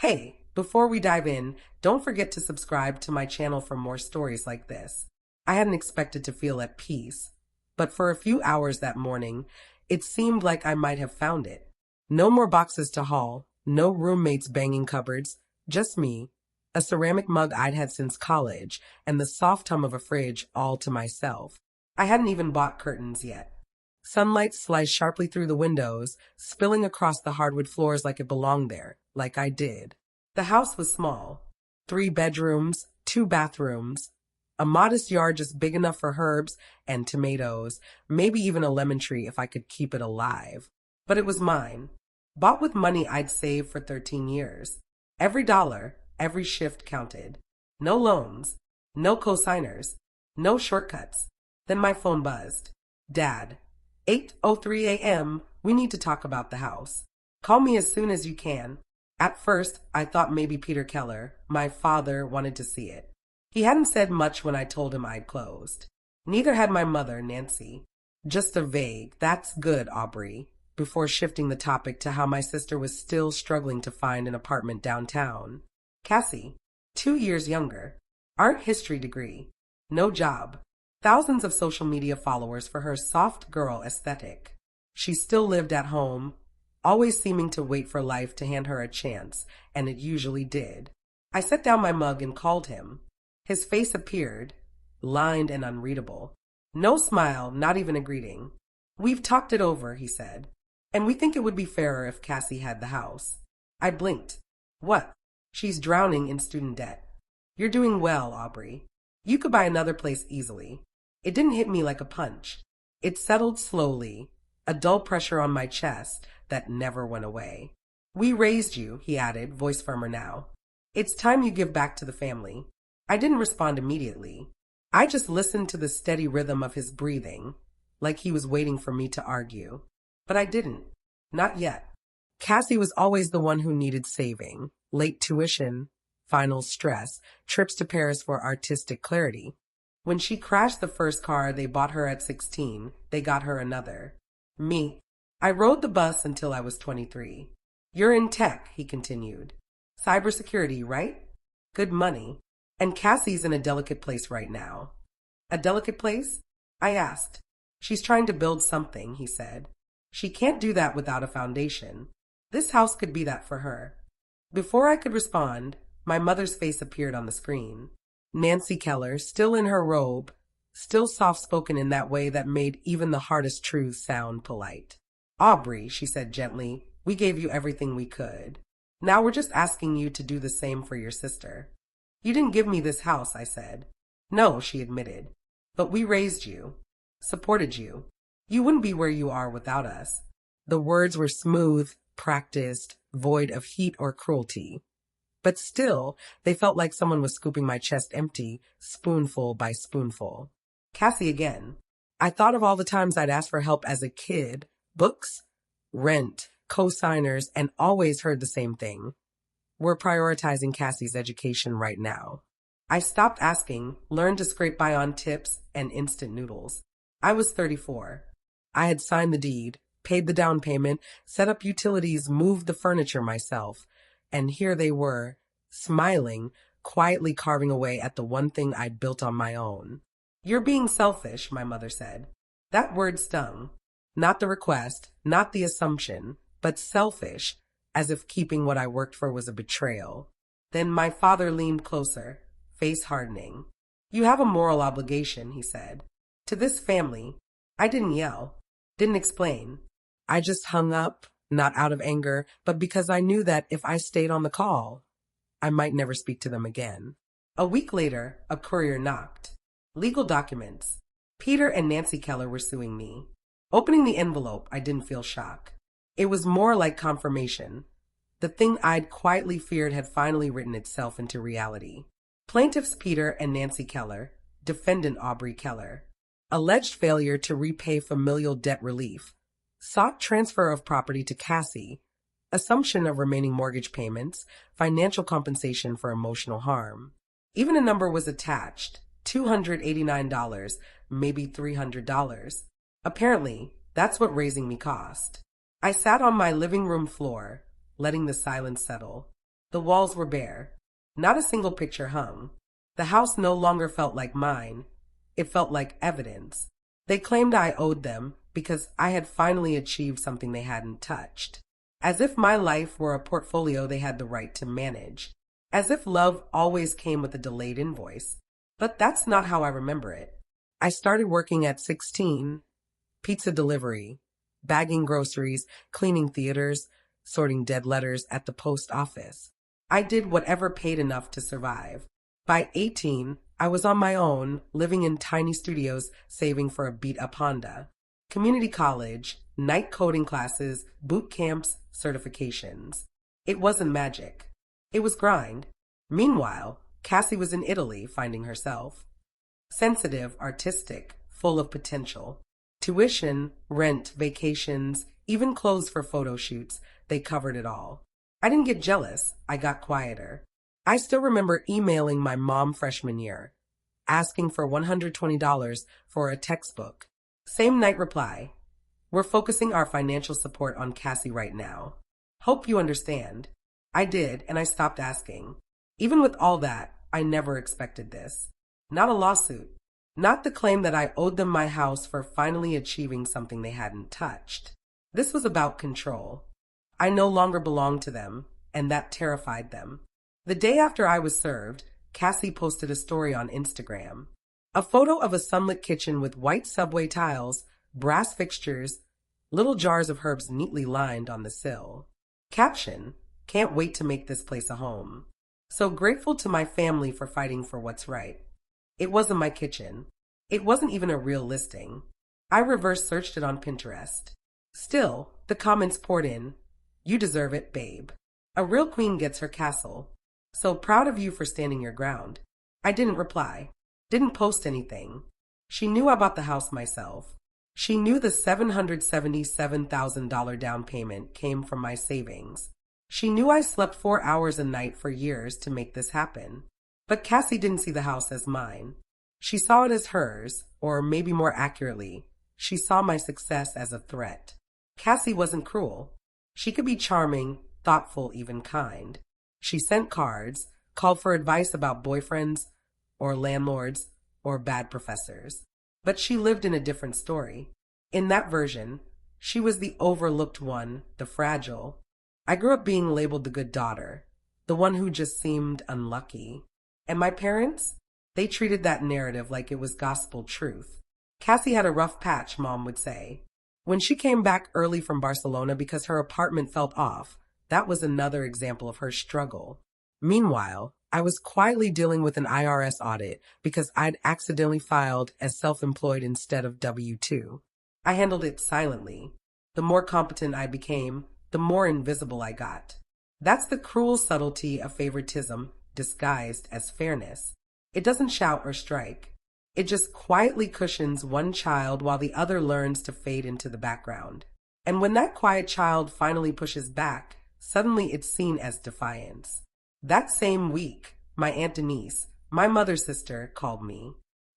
Hey, before we dive in, don't forget to subscribe to my channel for more stories like this. I hadn't expected to feel at peace, but for a few hours that morning, it seemed like I might have found it. No more boxes to haul, no roommates banging cupboards, just me, a ceramic mug I'd had since college, and the soft hum of a fridge all to myself. I hadn't even bought curtains yet. Sunlight sliced sharply through the windows, spilling across the hardwood floors like it belonged there, like I did. The house was small. 3 bedrooms, 2 bathrooms, a modest yard just big enough for herbs and tomatoes, maybe even a lemon tree if I could keep it alive. But it was mine. Bought with money I'd saved for 13 years. Every dollar, every shift counted. No loans, no cosigners, no shortcuts. Then my phone buzzed. Dad, 8:03 a.m., we need to talk about the house. Call me as soon as you can. At first, I thought maybe Peter Keller, my father, wanted to see it. He hadn't said much when I told him I'd closed. Neither had my mother, Nancy. Just a vague, "That's good, Aubrey," before shifting the topic to how my sister was still struggling to find an apartment downtown. Cassie, 2 years younger, art history degree, no job, thousands of social media followers for her soft girl aesthetic. She still lived at home, always seeming to wait for life to hand her a chance, and it usually did. I set down my mug and called him. His face appeared, lined and unreadable. No smile, not even a greeting. "We've talked it over," he said, "and we think it would be fairer if Cassie had the house." I blinked. "What?" "She's drowning in student debt." "You're doing well, Aubrey. You could buy another place easily." It didn't hit me like a punch. It settled slowly, a dull pressure on my chest that never went away. "We raised you," he added, voice firmer now. "It's time you give back to the family." I didn't respond immediately. I just listened to the steady rhythm of his breathing, like he was waiting for me to argue. But I didn't. Not yet. Cassie was always the one who needed saving. Late tuition, final stress, trips to Paris for artistic clarity. When she crashed the first car they bought her at 16, they got her another. Me. I rode the bus until I was 23. "You're in tech," he continued. "Cybersecurity, right? Good money. And Cassie's in a delicate place right now." "A delicate place?" I asked. "She's trying to build something," he said. "She can't do that without a foundation. This house could be that for her." Before I could respond, my mother's face appeared on the screen. Nancy Keller, still in her robe, still soft-spoken in that way that made even the hardest truths sound polite. "Aubrey," she said gently, "we gave you everything we could. Now we're just asking you to do the same for your sister." "You didn't give me this house," I said. "No," she admitted. "But we raised you, supported you. You wouldn't be where you are without us." The words were smooth, practiced, void of heat or cruelty. But still, they felt like someone was scooping my chest empty, spoonful by spoonful. Cassie again. I thought of all the times I'd asked for help as a kid. Books, rent, co-signers, and always heard the same thing. "We're prioritizing Cassie's education right now." I stopped asking, learned to scrape by on tips and instant noodles. I was 34. I had signed the deed, paid the down payment, set up utilities, moved the furniture myself. And here they were, smiling, quietly carving away at the one thing I'd built on my own. "You're being selfish," my mother said. That word stung. Not the request, not the assumption, but selfish, as if keeping what I worked for was a betrayal. Then my father leaned closer, face hardening. "You have a moral obligation," he said. "To this family." I didn't yell, didn't explain. I just hung up. Not out of anger, but because I knew that if I stayed on the call, I might never speak to them again. A week later, a courier knocked. Legal documents. Peter and Nancy Keller were suing me. Opening the envelope, I didn't feel shock. It was more like confirmation. The thing I'd quietly feared had finally written itself into reality. Plaintiffs Peter and Nancy Keller, defendant Aubrey Keller. Alleged failure to repay familial debt relief. Sought transfer of property to Cassie, assumption of remaining mortgage payments, financial compensation for emotional harm. Even a number was attached, $289, maybe $300. Apparently, that's what raising me cost. I sat on my living room floor, letting the silence settle. The walls were bare. Not a single picture hung. The house no longer felt like mine. It felt like evidence. They claimed I owed them because I had finally achieved something they hadn't touched. As if my life were a portfolio they had the right to manage. As if love always came with a delayed invoice. But that's not how I remember it. I started working at 16. Pizza delivery, bagging groceries, cleaning theaters, sorting dead letters at the post office. I did whatever paid enough to survive. By 18, I was on my own, living in tiny studios, saving for a beat-up Honda. Community college, night coding classes, boot camps, certifications. It wasn't magic. It was grind. Meanwhile, Cassie was in Italy finding herself. Sensitive, artistic, full of potential. Tuition, rent, vacations, even clothes for photo shoots, they covered it all. I didn't get jealous, I got quieter. I still remember emailing my mom freshman year, asking for $120 for a textbook. Same night reply, we're focusing our financial support on Cassie right now. Hope you understand. I did, and I stopped asking. Even with all that, I never expected this. Not a lawsuit. Not the claim that I owed them my house for finally achieving something they hadn't touched. This was about control. I no longer belonged to them, and that terrified them. The day after I was served, Cassie posted a story on Instagram. A photo of a sunlit kitchen with white subway tiles, brass fixtures, little jars of herbs neatly lined on the sill. Caption, can't wait to make this place a home. So grateful to my family for fighting for what's right. It wasn't my kitchen. It wasn't even a real listing. I reverse searched it on Pinterest. Still, the comments poured in. You deserve it, babe. A real queen gets her castle. So proud of you for standing your ground. I didn't reply. Didn't post anything. She knew I bought the house myself. She knew the $777,000 down payment came from my savings. She knew I slept 4 hours a night for years to make this happen. But Cassie didn't see the house as mine. She saw it as hers, or maybe more accurately, she saw my success as a threat. Cassie wasn't cruel. She could be charming, thoughtful, even kind. She sent cards, called for advice about boyfriends, or landlords, or bad professors. But she lived in a different story. In that version, she was the overlooked one, the fragile. I grew up being labeled the good daughter, the one who just seemed unlucky. And my parents? They treated that narrative like it was gospel truth. Cassie had a rough patch, Mom would say. When she came back early from Barcelona because her apartment felt off, that was another example of her struggle. Meanwhile, I was quietly dealing with an IRS audit because I'd accidentally filed as self-employed instead of W-2. I handled it silently. The more competent I became, the more invisible I got. That's the cruel subtlety of favoritism disguised as fairness. It doesn't shout or strike. It just quietly cushions one child while the other learns to fade into the background. And when that quiet child finally pushes back, suddenly it's seen as defiance. That same week, my Aunt Denise, my mother's sister, called me.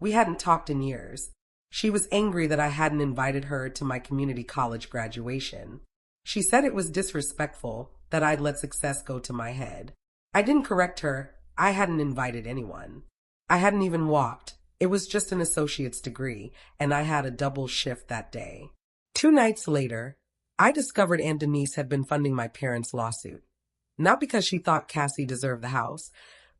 We hadn't talked in years. She was angry that I hadn't invited her to my community college graduation. She said it was disrespectful that I'd let success go to my head. I didn't correct her. I hadn't invited anyone. I hadn't even walked. It was just an associate's degree, and I had a double shift that day. 2 nights later, I discovered Aunt Denise had been funding my parents' lawsuit. Not because she thought Cassie deserved the house,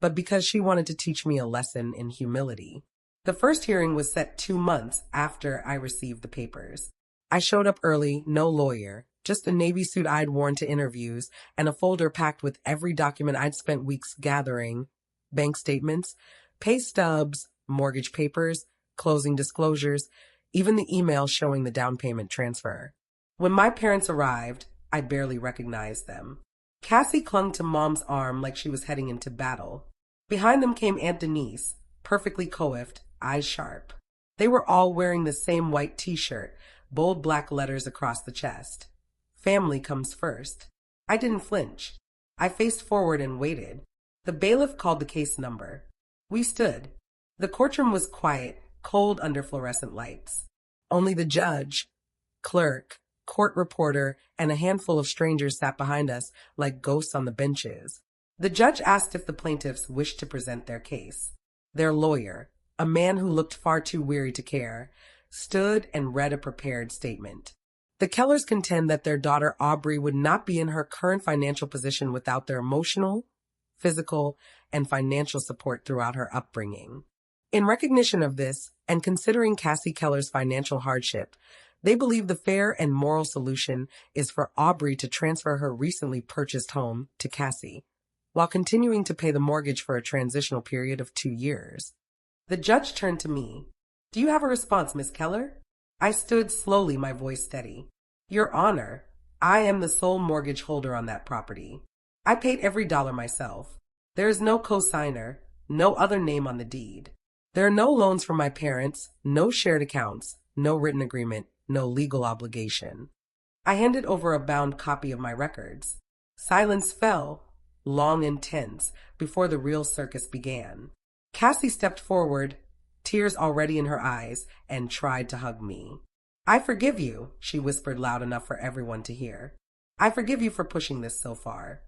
but because she wanted to teach me a lesson in humility. The first hearing was set 2 months after I received the papers. I showed up early, no lawyer, just a Navy suit I'd worn to interviews and a folder packed with every document I'd spent weeks gathering: bank statements, pay stubs, mortgage papers, closing disclosures, even the email showing the down payment transfer. When my parents arrived, I barely recognized them. Cassie clung to Mom's arm like she was heading into battle. Behind them came Aunt Denise, perfectly coiffed, eyes sharp. They were all wearing the same white t-shirt, bold black letters across the chest. Family comes first. I didn't flinch. I faced forward and waited. The bailiff called the case number. We stood. The courtroom was quiet, cold under fluorescent lights. Only the judge, clerk, court reporter, and a handful of strangers sat behind us like ghosts on the benches. The judge asked if the plaintiffs wished to present their case. Their lawyer, a man who looked far too weary to care, stood and read a prepared statement. The Kellers contend that their daughter Aubrey would not be in her current financial position without their emotional, physical, and financial support throughout her upbringing. In recognition of this, and considering Cassie Keller's financial hardship, they believe the fair and moral solution is for Aubrey to transfer her recently purchased home to Cassie, while continuing to pay the mortgage for a transitional period of 2 years. The judge turned to me. "Do you have a response, Miss Keller?" I stood slowly, my voice steady. "Your Honor, I am the sole mortgage holder on that property. I paid every dollar myself. There is no cosigner, no other name on the deed. There are no loans from my parents, no shared accounts, no written agreement, no legal obligation." I handed over a bound copy of my records. Silence fell, long and tense, before the real circus began. Cassie stepped forward, tears already in her eyes, and tried to hug me. "I forgive you," she whispered loud enough for everyone to hear. "I forgive you for pushing this so far."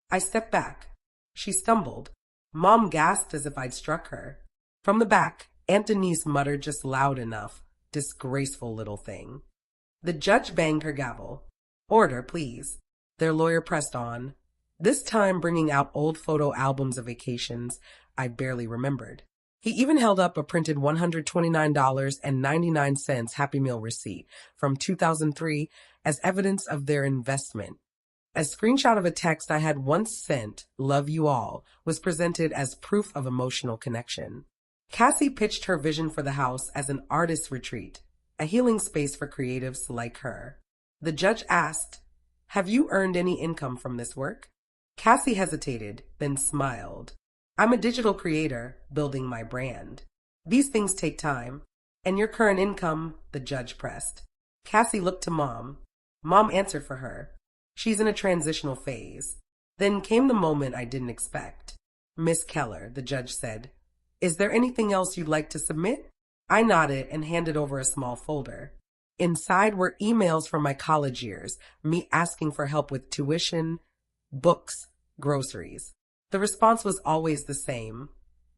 I stepped back. She stumbled. Mom gasped as if I'd struck her. From the back, Aunt Denise muttered just loud enough, "Disgraceful little thing." The judge banged her gavel. "Order, please." Their lawyer pressed on, this time bringing out old photo albums of vacations I barely remembered. He even held up a printed $129.99 Happy Meal receipt from 2003 as evidence of their investment. A screenshot of a text I had once sent, "Love you all," was presented as proof of emotional connection. Cassie pitched her vision for the house as an artist's retreat, a healing space for creatives like her. The judge asked, "Have you earned any income from this work?" Cassie hesitated, then smiled. "I'm a digital creator, building my brand. These things take time." "And your current income?" the judge pressed. Cassie looked to Mom. Mom answered for her. "She's in a transitional phase." Then came the moment I didn't expect. "Miss Keller," the judge said, "is there anything else you'd like to submit?" I nodded and handed over a small folder. Inside were emails from my college years, me asking for help with tuition, books, groceries. The response was always the same.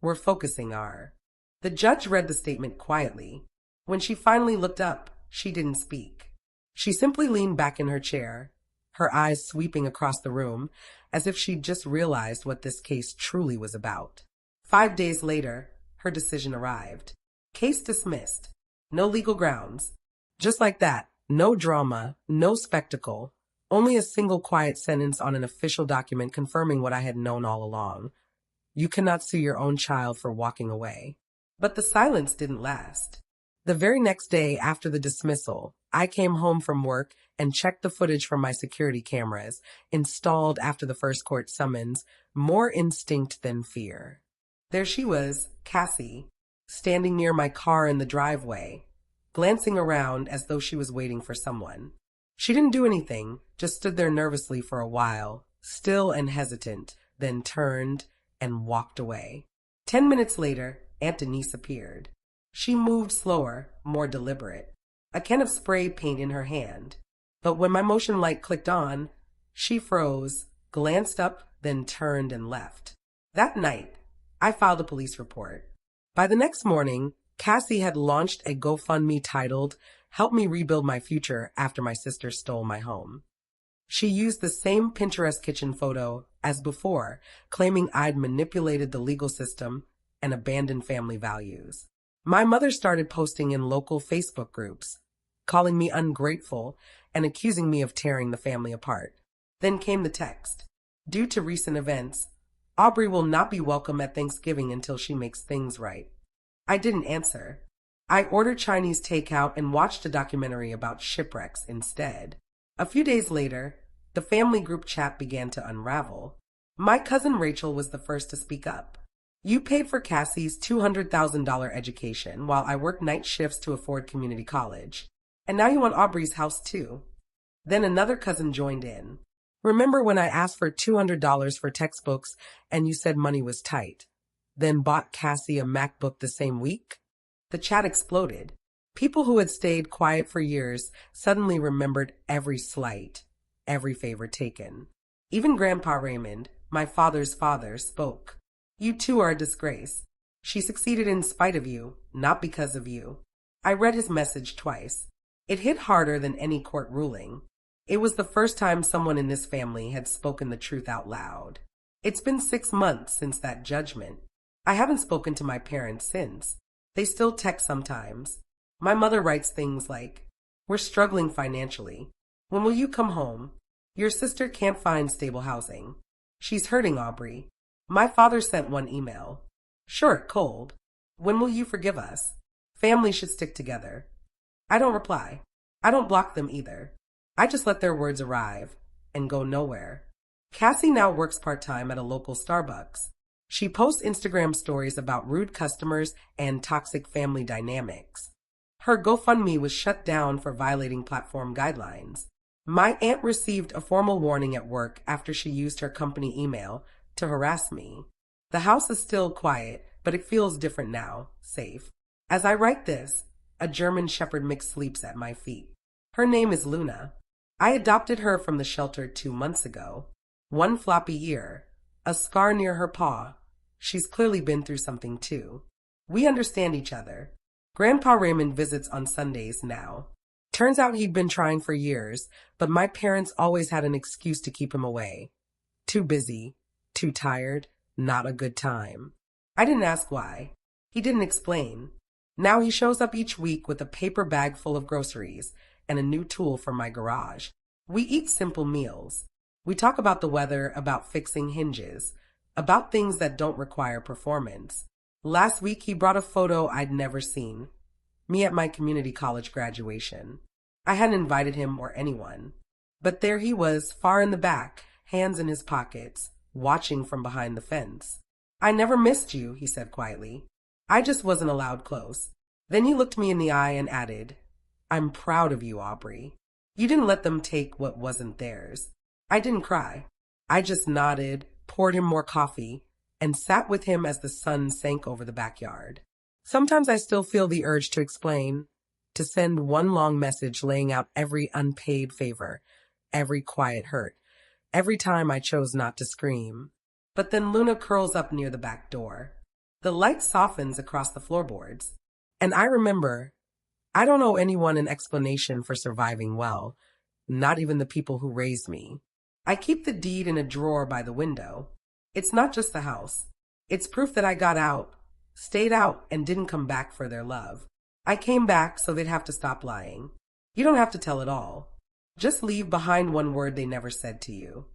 "We're focusing our." The judge read the statement quietly. When she finally looked up, she didn't speak. She simply leaned back in her chair, her eyes sweeping across the room, as if she'd just realized what this case truly was about. 5 days later, her decision arrived. Case dismissed. No legal grounds. Just like that, no drama, no spectacle, only a single quiet sentence on an official document confirming what I had known all along. You cannot sue your own child for walking away. But the silence didn't last. The very next day after the dismissal, I came home from work and checked the footage from my security cameras, installed after the first court summons, more instinct than fear. There she was, Cassie, standing near my car in the driveway, glancing around as though she was waiting for someone. She didn't do anything, just stood there nervously for a while, still and hesitant, then turned and walked away. 10 minutes later, Aunt Denise appeared. She moved slower, more deliberate, a can of spray paint in her hand. But when my motion light clicked on, she froze, glanced up, then turned and left. That night, I filed a police report. By the next morning, Cassie had launched a GoFundMe titled, "Help Me Rebuild My Future After My Sister Stole My Home." She used the same Pinterest kitchen photo as before, claiming I'd manipulated the legal system and abandoned family values. My mother started posting in local Facebook groups, calling me ungrateful and accusing me of tearing the family apart. Then came the text. "Due to recent events, Aubrey will not be welcome at Thanksgiving until she makes things right." I didn't answer. I ordered Chinese takeout and watched a documentary about shipwrecks instead. A few days later, the family group chat began to unravel. My cousin Rachel was the first to speak up. "You paid for Cassie's $200,000 education while I worked night shifts to afford community college. And now you want Aubrey's house too." Then another cousin joined in. "Remember when I asked for $200 for textbooks and you said money was tight, then bought Cassie a MacBook the same week?" The chat exploded. People who had stayed quiet for years suddenly remembered every slight, every favor taken. Even Grandpa Raymond, my father's father, spoke. You two are a disgrace. She succeeded in spite of you, not because of you. I read his message twice. It hit harder than any court ruling. It was the first time someone in this family had spoken the truth out loud. It's been 6 months since that judgment. I haven't spoken to my parents since. They still text sometimes. My mother writes things like, "We're struggling financially. When will you come home? Your sister can't find stable housing. She's hurting, Aubrey." My father sent one email. "Short, cold. When will you forgive us? Family should stick together." I don't reply. I don't block them either. I just let their words arrive and go nowhere. Cassie now works part-time at a local Starbucks. She posts Instagram stories about rude customers and toxic family dynamics. Her GoFundMe was shut down for violating platform guidelines. My aunt received a formal warning at work after she used her company email to harass me. The house is still quiet, but it feels different now, safe. As I write this, a German Shepherd mix sleeps at my feet. Her name is Luna. I adopted her from the shelter 2 months ago. One floppy ear, a scar near her paw. She's clearly been through something too. We understand each other. Grandpa Raymond visits on Sundays now. Turns out he'd been trying for years, but my parents always had an excuse to keep him away. Too busy, too tired, not a good time. I didn't ask why. He didn't explain. Now he shows up each week with a paper bag full of groceries and a new tool for my garage. We eat simple meals. We talk about the weather, about fixing hinges, about things that don't require performance. Last week he brought a photo I'd never seen. Me at my community college graduation. I hadn't invited him or anyone. But there he was, far in the back, hands in his pockets, watching from behind the fence. "I never missed you," he said quietly. I just wasn't allowed close. Then he looked me in the eye and added, "I'm proud of you, Aubrey. You didn't let them take what wasn't theirs." I didn't cry. I just nodded, poured him more coffee, and sat with him as the sun sank over the backyard. Sometimes I still feel the urge to explain, to send one long message laying out every unpaid favor, every quiet hurt, every time I chose not to scream. But then Luna curls up near the back door. The light softens across the floorboards. And I remember, I don't owe anyone an explanation for surviving well, not even the people who raised me. I keep the deed in a drawer by the window. It's not just the house. It's proof that I got out, stayed out, and didn't come back for their love. I came back so they'd have to stop lying. You don't have to tell it all. Just leave behind one word they never said to you.